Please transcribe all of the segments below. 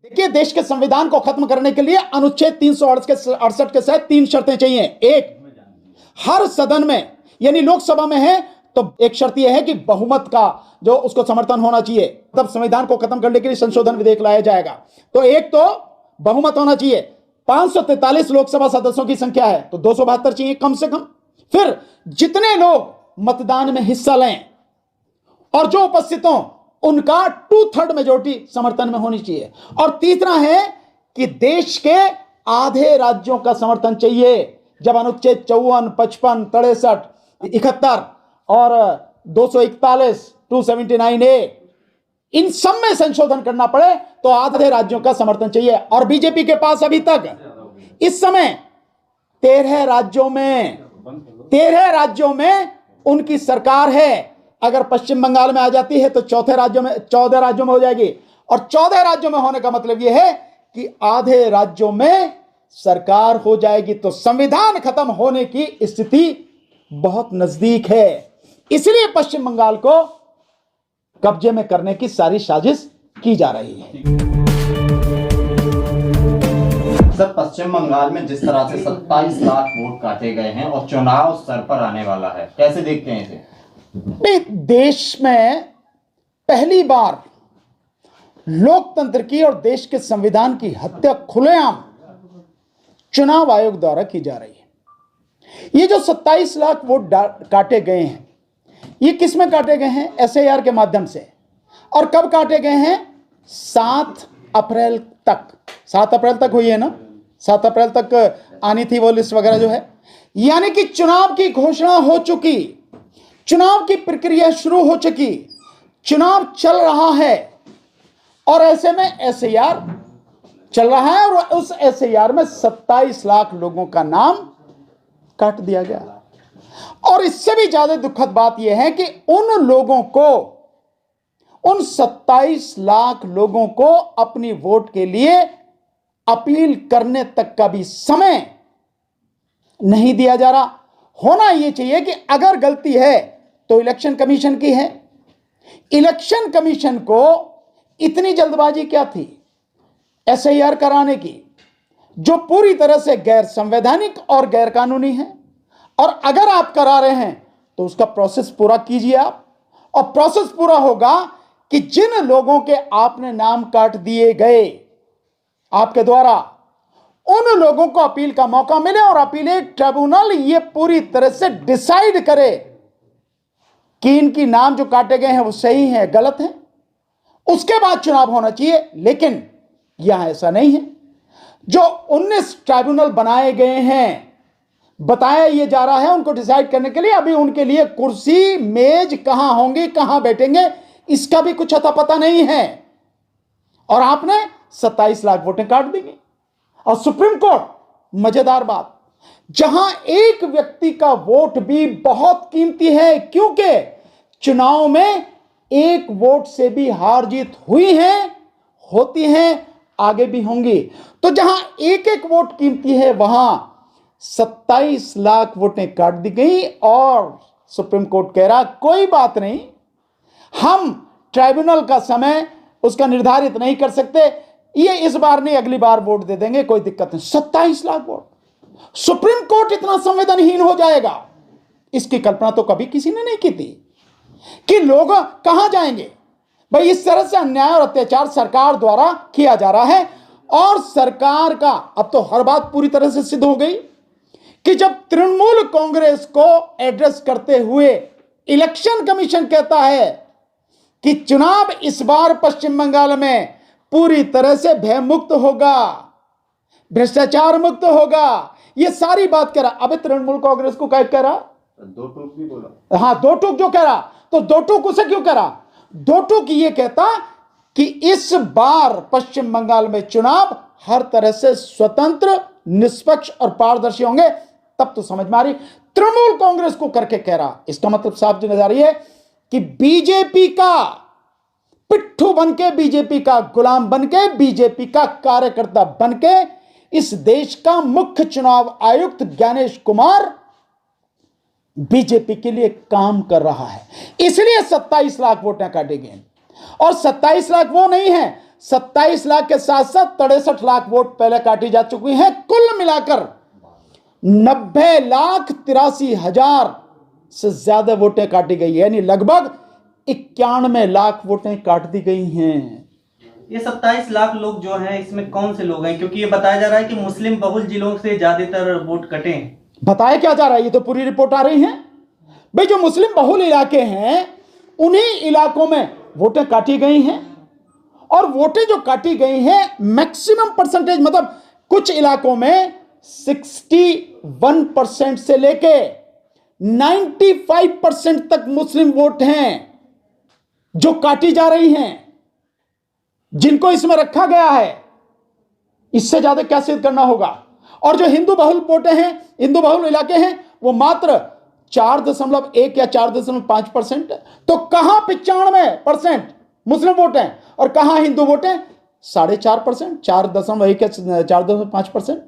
देखिए, देश के संविधान को खत्म करने के लिए अनुच्छेद 368 के तहत 3 शर्तें चाहिए। एक, हर सदन में यानी लोकसभा में है तो एक शर्त यह है कि बहुमत का जो उसको समर्थन होना चाहिए, तब संविधान को खत्म करने के लिए संशोधन विधेयक लाया जाएगा। तो एक तो बहुमत होना चाहिए। 543 लोकसभा सदस्यों की संख्या है तो 272 चाहिए कम से कम। फिर जितने लोग मतदान में हिस्सा लें और जो उपस्थित हों उनका 2/3 मेजोरिटी समर्थन में होनी चाहिए। और तीसरा है कि देश के आधे राज्यों का समर्थन चाहिए। जब अनुच्छेद 54, 55, 63, 71 और 241, 279A इन सब में संशोधन करना पड़े तो आधे राज्यों का समर्थन चाहिए। और बीजेपी के पास अभी तक इस समय 13 राज्यों में उनकी सरकार है। अगर पश्चिम बंगाल में आ जाती है तो 14 राज्यों में हो जाएगी। और 14 राज्यों में होने का मतलब यह है कि आधे राज्यों में सरकार हो जाएगी। तो संविधान खत्म होने की स्थिति बहुत नजदीक है। इसलिए पश्चिम बंगाल को कब्जे में करने की सारी साजिश की जा रही है। सर, पश्चिम बंगाल में जिस तरह से 27 लाख वोट काटे गए हैं और चुनाव सर पर आने वाला है, कैसे देखते हैं इसे? नहीं, देश में पहली बार लोकतंत्र की और देश के संविधान की हत्या खुलेआम चुनाव आयोग द्वारा की जा रही है। ये जो 27 लाख वोट काटे गए हैं, ये किस में काटे गए हैं? एसआईआर के माध्यम से। और कब काटे गए हैं? 7 अप्रैल तक। 7 अप्रैल तक हुई है ना, 7 अप्रैल तक आनी थी वो लिस्ट वगैरह जो है। यानी कि चुनाव की घोषणा हो चुकी, चुनाव की प्रक्रिया शुरू हो चुकी, चुनाव चल रहा है और ऐसे में एसआईआर चल रहा है और उस एसआईआर में 27 लाख लोगों का नाम काट दिया गया। और इससे भी ज्यादा दुखद बात यह है कि उन लोगों को, उन 27 लाख लोगों को अपनी वोट के लिए अपील करने तक का भी समय नहीं दिया जा रहा। होना यह चाहिए कि अगर गलती है तो इलेक्शन कमीशन की है। इलेक्शन कमीशन को इतनी जल्दबाजी क्या थी एसआईआर कराने की, जो पूरी तरह से गैर संवैधानिक और गैर कानूनी है। और अगर आप करा रहे हैं तो उसका प्रोसेस पूरा कीजिए आप। और प्रोसेस पूरा होगा कि जिन लोगों के आपने नाम काट दिए गए आपके द्वारा, उन लोगों को अपील का मौका मिले और अपीलेट ट्रिब्यूनल ये पूरी तरह से डिसाइड करे कि इनकी नाम जो काटे गए हैं वो सही है गलत है। उसके बाद चुनाव होना चाहिए। लेकिन यहां ऐसा नहीं है। जो 19 ट्रिब्यूनल बनाए गए हैं, बताया यह जा रहा है उनको डिसाइड करने के लिए, अभी उनके लिए कुर्सी मेज कहां होंगी, कहां बैठेंगे, इसका भी कुछ अता पता नहीं है। और आपने 27 लाख वोटें काट देंगे। और सुप्रीम कोर्ट, मजेदार बात, जहां एक व्यक्ति का वोट भी बहुत कीमती है, क्योंकि चुनाव में एक वोट से भी हार जीत हुई है, होती है, आगे भी होंगी। तो जहां एक एक वोट कीमती है वहां 27 लाख वोटें काट दी गई। और सुप्रीम कोर्ट कह रहा कोई बात नहीं, हम ट्राइब्यूनल का समय उसका निर्धारित नहीं कर सकते, ये इस बार नहीं अगली बार वोट दे देंगे, कोई दिक्कत नहीं। 27 लाख वोट, सुप्रीम कोर्ट इतना संवेदनहीन हो जाएगा, इसकी कल्पना तो कभी किसी ने नहीं की थी। कि लोग कहां जाएंगे भाई? इस तरह से अन्याय और अत्याचार सरकार द्वारा किया जा रहा है। और सरकार का अब तो हर बात पूरी तरह से सिद्ध हो गई कि जब तृणमूल कांग्रेस को एड्रेस करते हुए इलेक्शन कमीशन कहता है कि चुनाव इस बार पश्चिम बंगाल में पूरी तरह से भयमुक्त होगा, भ्रष्टाचार मुक्त होगा, यह सारी बात कह रहा। अबे तृणमूल कांग्रेस को क्या कह रहा? 2 टूक भी बोला। हाँ, 2 टूक जो कह रहा, तो 2 टूक उसे क्यों कह रहा? 2 टूक ये कहता कि इस बार पश्चिम बंगाल में चुनाव हर तरह से स्वतंत्र, निष्पक्ष और पारदर्शी होंगे। तब तो समझ में आ रही, तृणमूल कांग्रेस को करके कह रहा। इसका मतलब साफ नजर आ रही है कि बीजेपी का पिट्ठू बनके, बीजेपी का गुलाम बनके, बीजेपी का कार्यकर्ता बनके इस देश का मुख्य चुनाव आयुक्त ज्ञानेश कुमार बीजेपी के लिए काम कर रहा है। इसलिए 27 लाख वोटें काटे गए। और 27 लाख वो नहीं है, 27 लाख के साथ साथ 63 लाख वोट पहले काटी जा चुकी हैं। कुल मिलाकर 90,83,000 से ज्यादा वोटें काटी गई, यानी लगभग 91 लाख वोटें काट दी गई हैं। ये 27 लाख लोग जो हैं, इसमें कौन से लोग हैं? क्योंकि ये बताया जा रहा है कि मुस्लिम बहुल जिलों से ज्यादातर वोट कटे हैं। बताया क्या जा रहा है, ये तो पूरी रिपोर्ट आ रही है भाई। जो मुस्लिम बहुल इलाके हैं उन्हीं इलाकों में वोटें काटी गई हैं, और वोटें जो काटी गई हैं मैक्सिमम परसेंटेज, मतलब कुछ इलाकों में 61% से लेके 95% तक मुस्लिम वोट हैं जो काटी जा रही हैं, जिनको इसमें रखा गया है। इससे ज्यादा क्या सिद्ध करना होगा? और जो हिंदू बहुल वोटें हैं, हिंदू बहुल इलाके हैं, वो मात्र 4.1 या 4.5%। तो कहां 95% मुस्लिम वोट हैं और कहां हिंदू वोट हैं 4.5%, 4.1 या 4.5%।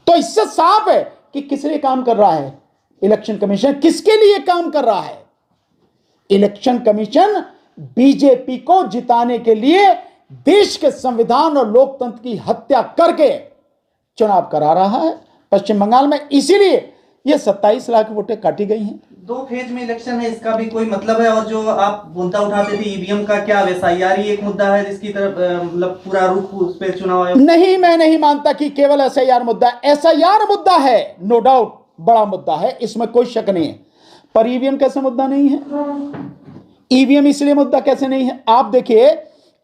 तो इससे साफ है कि किस लिए काम कर रहा है इलेक्शन कमीशन, किसके लिए काम कर रहा है इलेक्शन कमीशन? बीजेपी को जिताने के लिए देश के संविधान और लोकतंत्र की हत्या करके चुनाव करा रहा है पश्चिम बंगाल में। इसीलिए ये 27 लाख वोटें काटी गई हैं। 2 फेज में इलेक्शन है, इसका भी कोई मतलब है? और जो आप मुद्दा उठाते थे ईवीएम का, क्या SIR ही एक मुद्दा है जिसकी तरफ मतलब पूरा रुख उस पर चुनाव आयोग? नहीं, मैं नहीं मानता कि केवल SIR मुद्दा है। SIR मुद्दा है, नो डाउट बड़ा मुद्दा है, इसमें कोई शक नहीं है, पर ईवीएम कैसे मुद्दा नहीं है? ईवीएम इसलिए मुद्दा कैसे नहीं है? आप देखिए,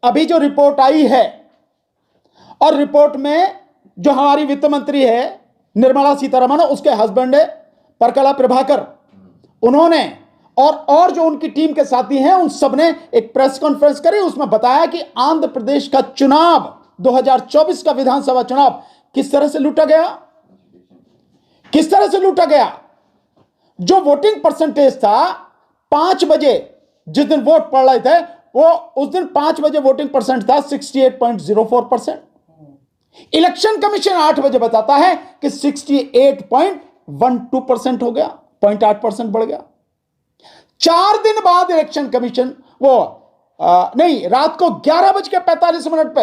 अभी जो रिपोर्ट आई है, और रिपोर्ट में जो हमारी वित्त मंत्री है निर्मला सीतारमण, उसके हस्बैंड है परकला प्रभाकर, उन्होंने और जो उनकी टीम के साथी हैं उन सब ने एक प्रेस कॉन्फ्रेंस करी। उसमें बताया कि आंध्र प्रदेश का चुनाव 2024 का विधानसभा चुनाव किस तरह से लूटा गया, किस तरह से लूटा गया। जो वोटिंग परसेंटेज था 5 बजे जिस दिन वोट पड़ रहे थे, वो उस दिन 5 बजे वोटिंग परसेंट था 68.04%। इलेक्शन कमीशन 8 बजे बताता है कि 68.12% हो गया, 0.8% बढ़ गया। 4 दिन बाद इलेक्शन कमीशन रात को 11:45 पे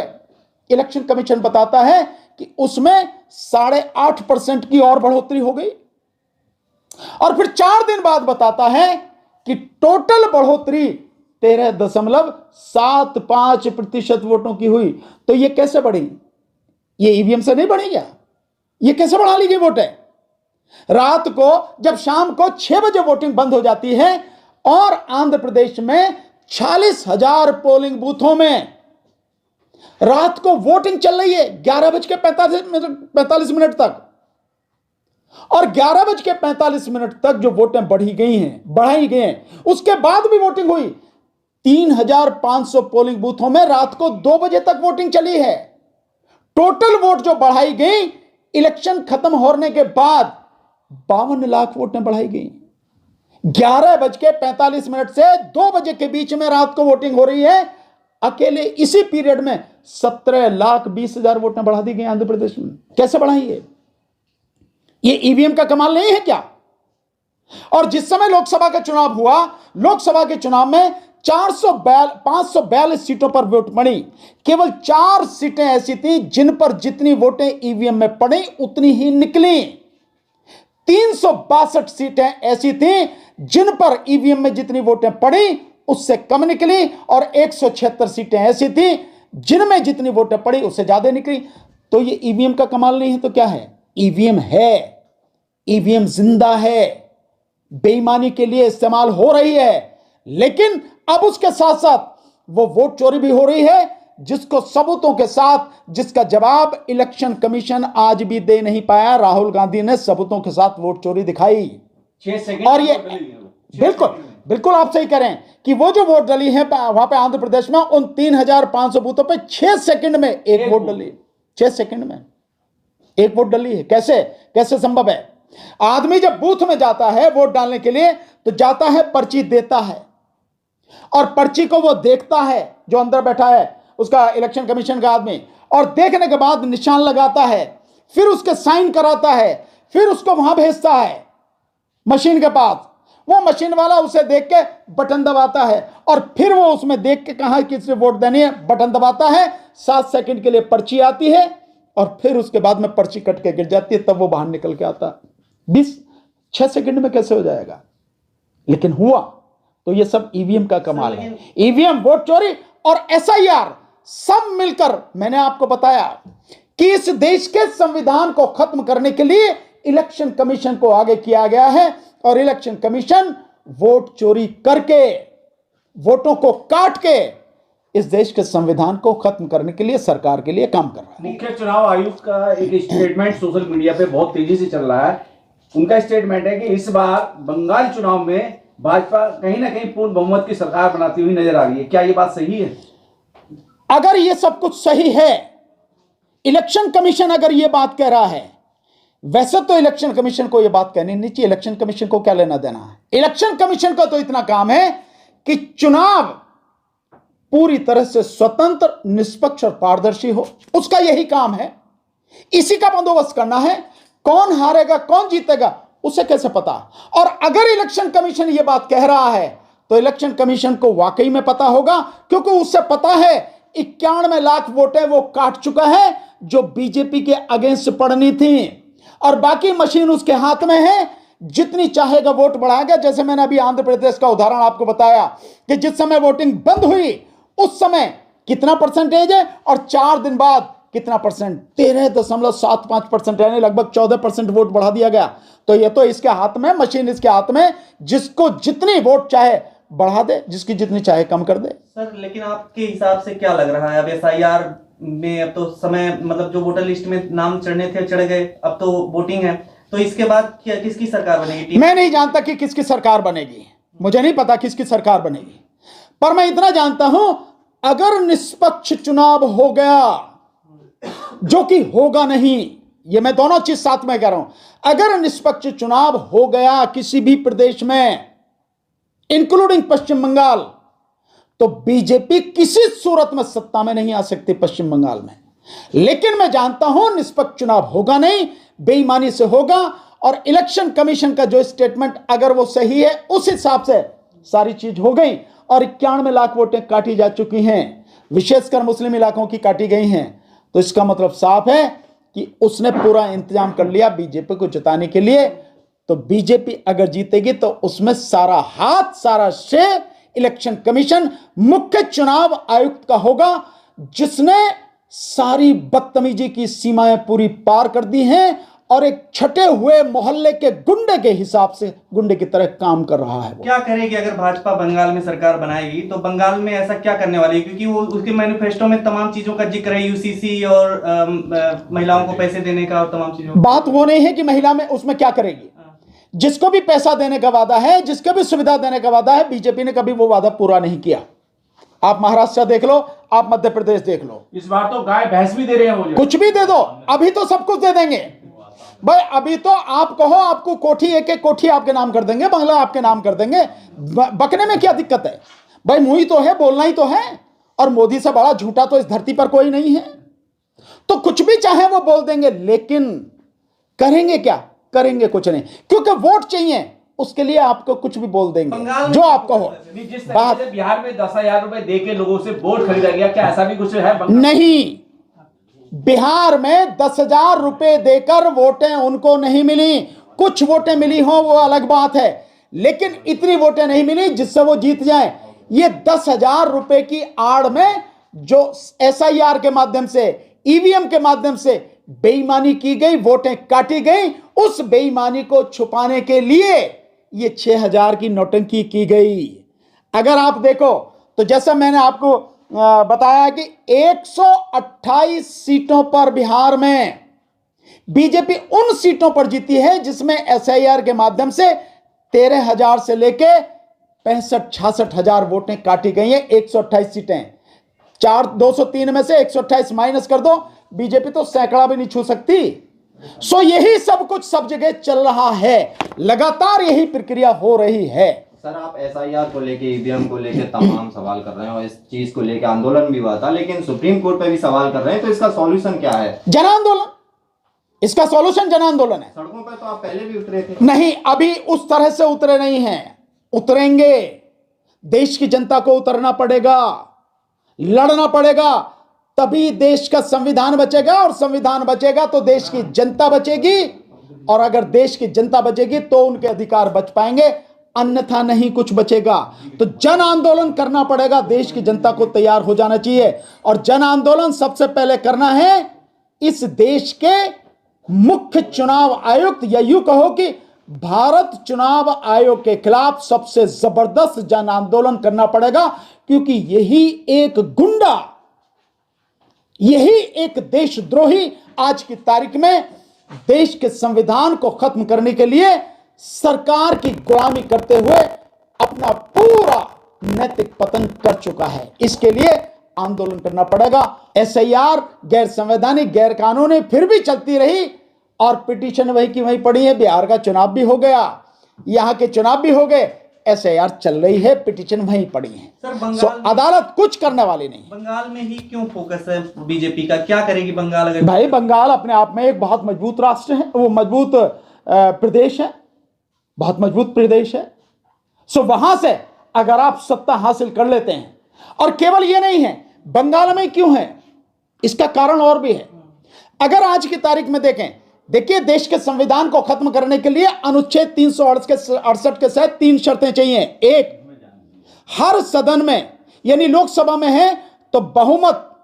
इलेक्शन कमीशन बताता है कि उसमें 8.5% की और बढ़ोतरी हो गई, और फिर 4 दिन बाद बताता है कि टोटल बढ़ोतरी 13.75% वोटों की हुई। तो ये कैसे बढ़ी? ये ईवीएम से नहीं बढ़ी क्या? ये कैसे बढ़ा ली गई वोटें? रात को जब शाम को 6 बजे वोटिंग बंद हो जाती है और आंध्र प्रदेश में 46,000 पोलिंग बूथों में रात को वोटिंग चल रही है 11:45 तक, और 11:45 तक जो वोटें बढ़ाई गई हैं, उसके बाद भी वोटिंग हुई 3,500 पोलिंग बूथों में रात को 2 बजे तक वोटिंग चली है। टोटल वोट जो बढ़ाई गई इलेक्शन खत्म होने के बाद 52 लाख वोटें बढ़ाई गई। 11:45 से 2 बजे के बीच में रात को वोटिंग हो रही है। अकेले इसी पीरियड में 17,20,000 वोटें बढ़ा दी गई आंध्र प्रदेश में। कैसे बढ़ाई है? ये ईवीएम का कमाल नहीं है क्या? और जिस समय लोकसभा का चुनाव हुआ, लोकसभा के चुनाव में 542 सीटों पर वोट पड़ी। केवल 4 सीटें ऐसी थी जिन पर जितनी वोटें ईवीएम में पड़ी उतनी ही निकली। 362 सीटें ऐसी थी जिन पर ईवीएम में जितनी वोटें पड़ी उससे कम निकली, और 176 सीटें ऐसी थी जिनमें जितनी वोटें पड़ी उससे ज्यादा निकली। तो ये ईवीएम का कमाल नहीं है तो क्या है? ईवीएम है, ईवीएम जिंदा है, बेईमानी के लिए इस्तेमाल हो रही है, लेकिन अब उसके साथ साथ वो वोट चोरी भी हो रही है, जिसको सबूतों के साथ, जिसका जवाब इलेक्शन कमीशन आज भी दे नहीं पाया। राहुल गांधी ने सबूतों के साथ वोट चोरी दिखाई। 6 सेकंड और ये बिल्कुल आप सही कह रहे हैं कि वो जो वोट डली है वहां पे आंध्र प्रदेश में, उन 3,500 बूथों पे 6 सेकंड में एक वोट डली। 6 सेकंड में एक वोट डली है। कैसे संभव है? आदमी जब बूथ में जाता है वोट डालने के लिए तो जाता है, पर्ची देता है, और पर्ची को वो देखता है जो अंदर बैठा है उसका इलेक्शन कमीशन का आदमी, और देखने के बाद निशान लगाता है, फिर उसके साइन कराता है, फिर उसको वहां भेजता है मशीन के पास। वो मशीन वाला उसे देख के बटन दबाता है और फिर वो उसमें देख के कहां किसने वोट देनी है बटन दबाता है। 7 सेकंड के लिए पर्ची आती है और फिर उसके बाद में पर्ची कट के गिर जाती है, तब वो बाहर निकल के आता है। 6 सेकंड में कैसे हो जाएगा? लेकिन हुआ। तो ये सब ईवीएम का कमाल है। ईवीएम, वोट चोरी और एसआईआर सब मिलकर, मैंने आपको बताया कि इस देश के संविधान को खत्म करने के लिए इलेक्शन कमीशन को आगे किया गया है और इलेक्शन कमीशन वोट चोरी करके, वोटों को काट के इस देश के संविधान को खत्म करने के लिए सरकार के लिए काम कर रहा है। मुख्य चुनाव आयुक्त का एक स्टेटमेंट सोशल मीडिया पे बहुत तेजी से चल रहा है। उनका स्टेटमेंट है कि इस बार बंगाल चुनाव में भाजपा कहीं ना कहीं पूर्ण बहुमत की सरकार बनाती हुई नजर आ रही है। क्या ये बात सही है? अगर ये सब कुछ सही है, इलेक्शन कमीशन अगर ये बात कह रहा है, वैसे तो इलेक्शन कमीशन को ये बात कहनी नहीं चाहिए। इलेक्शन कमीशन को क्या लेना देना है? इलेक्शन कमीशन का तो इतना काम है कि चुनाव पूरी तरह से स्वतंत्र, निष्पक्ष और पारदर्शी हो, उसका यही काम है। इसी का बंदोबस्त करना है। कौन हारेगा कौन जीतेगा उसे कैसे पता? और अगर इलेक्शन कमीशन ये बात कह रहा है तो इलेक्शन कमीशन को वाकई में पता होगा, क्योंकि उससे पता है 91 लाख वोटें वो काट चुका है जो बीजेपी के अगेंस्ट पड़नी थी, और बाकी मशीन उसके हाथ में है, जितनी चाहेगा वोट बढ़ाएगा। जैसे मैंने अभी आंध्र प्रदेश का उदाहरण आपको बताया कि जिस समय वोटिंग बंद हुई उस समय कितना परसेंटेज है और 4 दिन बाद कितना परसेंट, 13.75%, यानी लगभग 14% वोट बढ़ा दिया गया। तो ये तो इसके हाथ में, मशीन इसके हाथ में, जिसको जितनी वोट चाहे बढ़ा दे, जिसकी जितनी चाहे कम कर दे। सर, लेकिन आपके हिसाब से क्या लग रहा है, अब एसआईआर में अब तो समय, मतलब जो वोटर लिस्ट में नाम चढ़ने थे चढ़ गए, अब तो वोटिंग है, तो इसके बाद क्या किसकी सरकार बनेगी? मैं नहीं जानता कि किसकी सरकार बनेगी, मुझे नहीं पता किसकी सरकार बनेगी, पर मैं इतना जानता हूं अगर निष्पक्ष चुनाव हो गया, जो कि होगा नहीं, ये मैं दोनों चीज साथ में कह रहा हूं, अगर निष्पक्ष चुनाव हो गया किसी भी प्रदेश में इंक्लूडिंग पश्चिम बंगाल, तो बीजेपी किसी सूरत में सत्ता में नहीं आ सकती पश्चिम बंगाल में। लेकिन मैं जानता हूं निष्पक्ष चुनाव होगा नहीं, बेईमानी से होगा, और इलेक्शन कमीशन का जो स्टेटमेंट अगर वो सही है उस हिसाब से सारी चीज हो गई और 91 लाख वोटें काटी जा चुकी हैं, विशेषकर मुस्लिम इलाकों की काटी गई हैं, तो इसका मतलब साफ है कि उसने पूरा इंतजाम कर लिया बीजेपी को जिताने के लिए। तो बीजेपी अगर जीतेगी तो उसमें सारा हाथ, सारा श्रेय इलेक्शन कमीशन, मुख्य चुनाव आयुक्त का होगा, जिसने सारी बदतमीजी की सीमाएं पूरी पार कर दी हैं और एक छटे हुए मोहल्ले के गुंडे के हिसाब से, गुंडे की तरह काम कर रहा है। क्या करेगी अगर भाजपा बंगाल में सरकार बनाएगी, तो बंगाल में ऐसा क्या करने वाली है? क्योंकि वो उसके मैनिफेस्टो में तमाम चीजों का जिक्र है, यूसीसी और महिलाओं को पैसे देने का और तमाम चीजों। बात वो नहीं है कि महिला में उसमें क्या करेगी, जिसको भी पैसा देने का वादा है, जिसको भी सुविधा देने का वादा है, बीजेपी ने कभी वो वादा पूरा नहीं किया। आप महाराष्ट्र देख लो, आप मध्य प्रदेश देख लो, इस बार तो गाय भैंस भी दे रहे हैं मुझे। कुछ भी दे दो, अभी तो सब कुछ दे देंगे भाई। अभी तो आप कहो, आपको कोठी, एक एक कोठी आपके नाम कर देंगे, बंगला आपके नाम कर देंगे, बकने में क्या दिक्कत है भाई? मुंह ही तो है, बोलना ही तो है, और मोदी से बड़ा झूठा तो इस धरती पर कोई नहीं है। तो कुछ भी चाहे वो बोल देंगे, लेकिन करेंगे क्या? करेंगे कुछ नहीं, क्योंकि वोट चाहिए, उसके लिए आपको कुछ भी बोल देंगे जो आपको हो। जिस तरह से बिहार में 10,000 रुपए दे के लोगों से वोट खरीदा गया, क्या ऐसा भी कुछ है? नहीं, बिहार में 10,000 रुपए देकर वोटें उनको नहीं मिली। कुछ वोटें मिली हो वो अलग बात है, लेकिन इतनी वोटें नहीं मिली जिससे वो जीत जाएं। ये 10,000 रुपए की आड़ में जो एसआईआर के माध्यम से, ईवीएम के माध्यम से बेईमानी की गई, वोटें काटी गई, उस बेईमानी को छुपाने के लिए ये 6,000 की नौटंकी की गई। अगर आप देखो तो जैसा मैंने आपको बताया कि 128 सीटों पर बिहार में बीजेपी उन सीटों पर जीती है जिसमें एसआईआर के माध्यम से 13,000 से लेके 65-66 हजार वोटें काटी गई हैं। 128 सीटें, 203 में से 128 माइनस कर दो, बीजेपी तो सैकड़ा भी नहीं छू सकती। सो यही सब कुछ सब जगह चल रहा है, लगातार यही प्रक्रिया हो रही है। सर, आप एसआईआर को लेके, ईवीएम को लेके तमाम सवाल कर रहे हैं और इस चीज को लेके आंदोलन भी हुआ था, लेकिन सुप्रीम कोर्ट पे भी सवाल कर रहे हैं, तो इसका सॉल्यूशन क्या है? जन आंदोलन, इसका सॉल्यूशन जन आंदोलन है। सड़कों पर तो आप पहले भी उतरे थे। नहीं, अभी उस तरह से उतरे नहीं हैं। उतरेंगे, देश की जनता को उतरना पड़ेगा, लड़ना पड़ेगा, तभी देश का संविधान बचेगा, और संविधान बचेगा तो देश की जनता बचेगी, और अगर देश की जनता बचेगी तो उनके अधिकार बच पाएंगे, अन्यथा नहीं कुछ बचेगा। तो जन आंदोलन करना पड़ेगा, देश की जनता को तैयार हो जाना चाहिए, और जन आंदोलन सबसे पहले करना है इस देश के मुख्य चुनाव आयुक्त, या यूं कहो कि भारत चुनाव आयोग के खिलाफ सबसे जबरदस्त जन आंदोलन करना पड़ेगा, क्योंकि यही एक गुंडा, यही एक देशद्रोही आज की तारीख में देश के संविधान को खत्म करने के लिए सरकार की गुलामी करते हुए अपना पूरा नैतिक पतन कर चुका है। इसके लिए आंदोलन करना पड़ेगा। एसआईआर गैर संवैधानिक, गैर कानूनी फिर भी चलती रही, और पिटीशन वही की वही पड़ी है। बिहार का चुनाव भी हो गया, यहां के चुनाव भी हो गए, एसआईआर चल रही है, पिटीशन वहीं पड़ी है। सर, बंगाल सो अदालत कुछ करने वाली नहीं। बंगाल में ही क्यों फोकस है बीजेपी का? क्या करेगी बंगाल अगर? भाई, बंगाल अपने आप में एक बहुत मजबूत राष्ट्र है, वो मजबूत प्रदेश है, बहुत मजबूत प्रदेश है। सो वहां से अगर आप सत्ता हासिल कर लेते हैं, और केवल ये नहीं है बंगाल में क्यों है, इसका कारण और भी है। अगर आज की तारीख में देखिए देश के संविधान को खत्म करने के लिए अनुच्छेद 368 के तहत 3 शर्तें चाहिए। एक, हर सदन में, यानी लोकसभा में है तो बहुमत,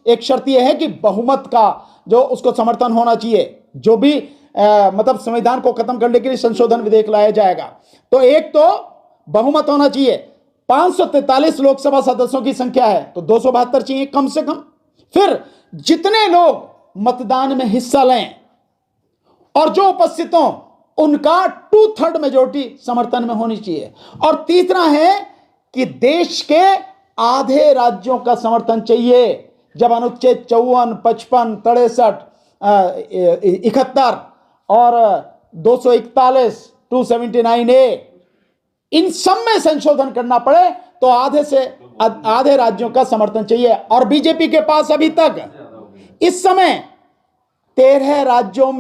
एक शर्त यह है कि बहुमत का जो उसको समर्थन होना चाहिए, जो भी मतलब संविधान को खत्म करने के लिए संशोधन विधेयक लाया जाएगा, तो एक तो बहुमत होना चाहिए। 543 लोकसभा सदस्यों की संख्या है तो 272 चाहिए कम से कम। फिर जितने लोग मतदान में हिस्सा लें और जो उपस्थित हों, उनका 2/3 मेजोरिटी समर्थन में होनी चाहिए। और तीसरा है कि देश के आधे राज्यों का समर्थन चाहिए। जब अनुच्छेद 54, 55, 63, 71 और 241, 279A, इन सब में संशोधन करना पड़े तो आधे राज्यों का समर्थन चाहिए। और बीजेपी के पास अभी तक इस समय 13 राज्यों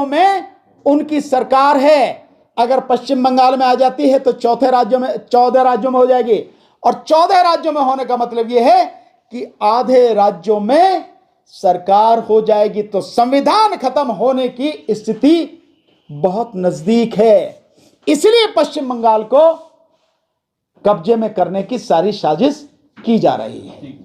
में उनकी सरकार है। अगर पश्चिम बंगाल में आ जाती है तो 14 राज्यों में हो जाएगी, और 14 राज्यों में होने का मतलब यह है कि आधे राज्यों में सरकार हो जाएगी, तो संविधान खत्म होने की स्थिति बहुत नजदीक है। इसलिए पश्चिम बंगाल को कब्जे में करने की सारी साजिश की जा रही है।